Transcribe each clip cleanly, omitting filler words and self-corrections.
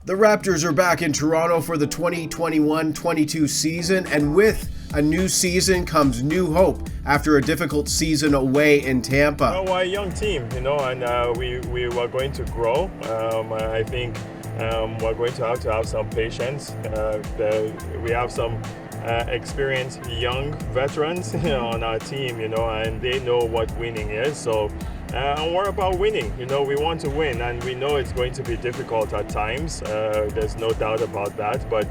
The Raptors are back in Toronto for the 2021-22 season, and with a new season comes new hope after a difficult season away in Tampa. Well, we're a young team, and we are going to grow. I think we're going to have some patience. We have some experienced young veterans on our team, and they know what winning is. So, and we're about winning. We want to win, and we know it's going to be difficult at times. There's no doubt about that. But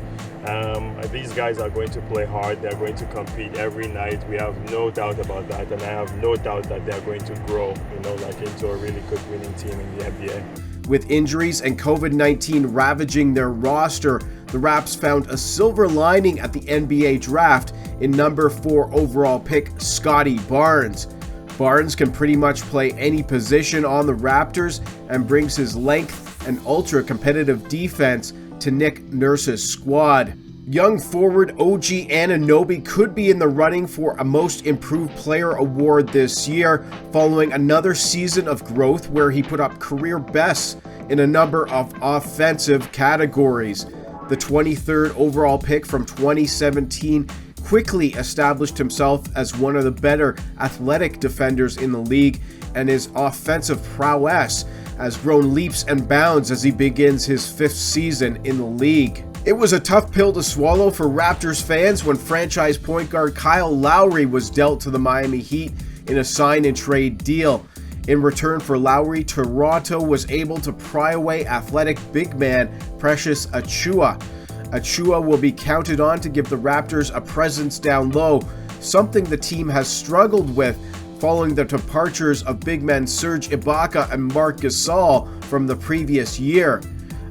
these guys are going to play hard. They're going to compete every night. We have no doubt about that, and I have no doubt that they're going to grow, into a really good winning team in the NBA. With injuries and COVID-19 ravaging their roster, the Raps found a silver lining at the NBA draft in number 4 overall pick Scottie Barnes. Barnes can pretty much play any position on the Raptors and brings his length and ultra-competitive defense to Nick Nurse's squad. Young forward OG Anunoby could be in the running for a Most Improved Player award this year, following another season of growth where he put up career bests in a number of offensive categories. The 23rd overall pick from 2017 quickly established himself as one of the better athletic defenders in the league, and his offensive prowess has grown leaps and bounds as he begins his 5th season in the league. It was a tough pill to swallow for Raptors fans when franchise point guard Kyle Lowry was dealt to the Miami Heat in a sign-and-trade deal. In return for Lowry, Toronto was able to pry away athletic big man Precious Achiuwa. Achiuwa will be counted on to give the Raptors a presence down low, something the team has struggled with following the departures of big men Serge Ibaka and Marc Gasol from the previous year.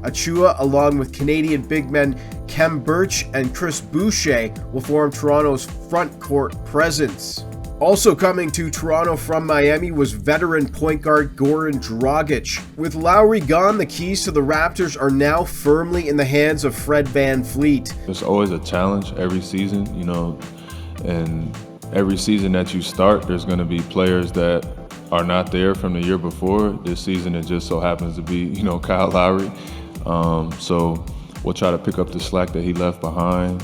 Achiuwa, along with Canadian big men Khem Birch and Chris Boucher, will form Toronto's front court presence. Also coming to Toronto from Miami was veteran point guard Goran Dragic. With Lowry gone, the keys to the Raptors are now firmly in the hands of Fred VanVleet. There's always a challenge every season, and every season that you start, there's going to be players that are not there from the year before. This season, it just so happens to be, Kyle Lowry. So we'll try to pick up the slack that he left behind,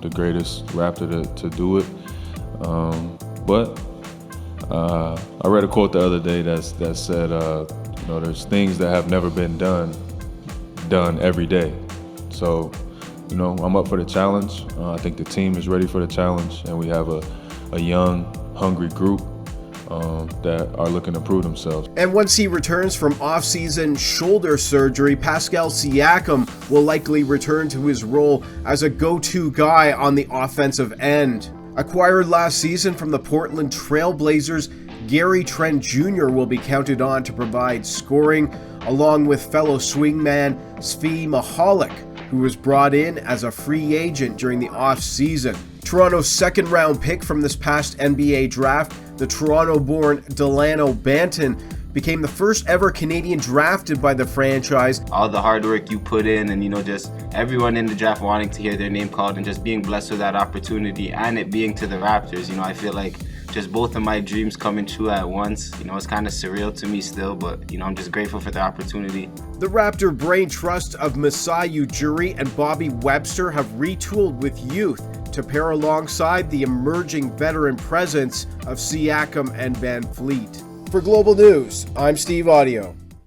the greatest Raptor to do it. But I read a quote the other day that said, there's things that have never been done every day. So, I'm up for the challenge. I think the team is ready for the challenge, and we have a young, hungry group that are looking to prove themselves. And once he returns from off-season shoulder surgery, Pascal Siakam will likely return to his role as a go-to guy on the offensive end. Acquired last season from the Portland Trail Blazers, Gary Trent Jr. will be counted on to provide scoring, along with fellow swingman Svi Mihalik, who was brought in as a free agent during the offseason. Toronto's second-round pick from this past NBA draft, the Toronto-born Dalano Banton, became the first ever Canadian drafted by the franchise. All the hard work you put in, and just everyone in the draft wanting to hear their name called, and just being blessed with that opportunity, and it being to the Raptors. I feel like just both of my dreams coming true at once. It's kind of surreal to me still, but I'm just grateful for the opportunity. The Raptor brain trust of Masai Ujiri and Bobby Webster have retooled with youth to pair alongside the emerging veteran presence of Siakam and VanVleet. For Global News, I'm Steve Audio.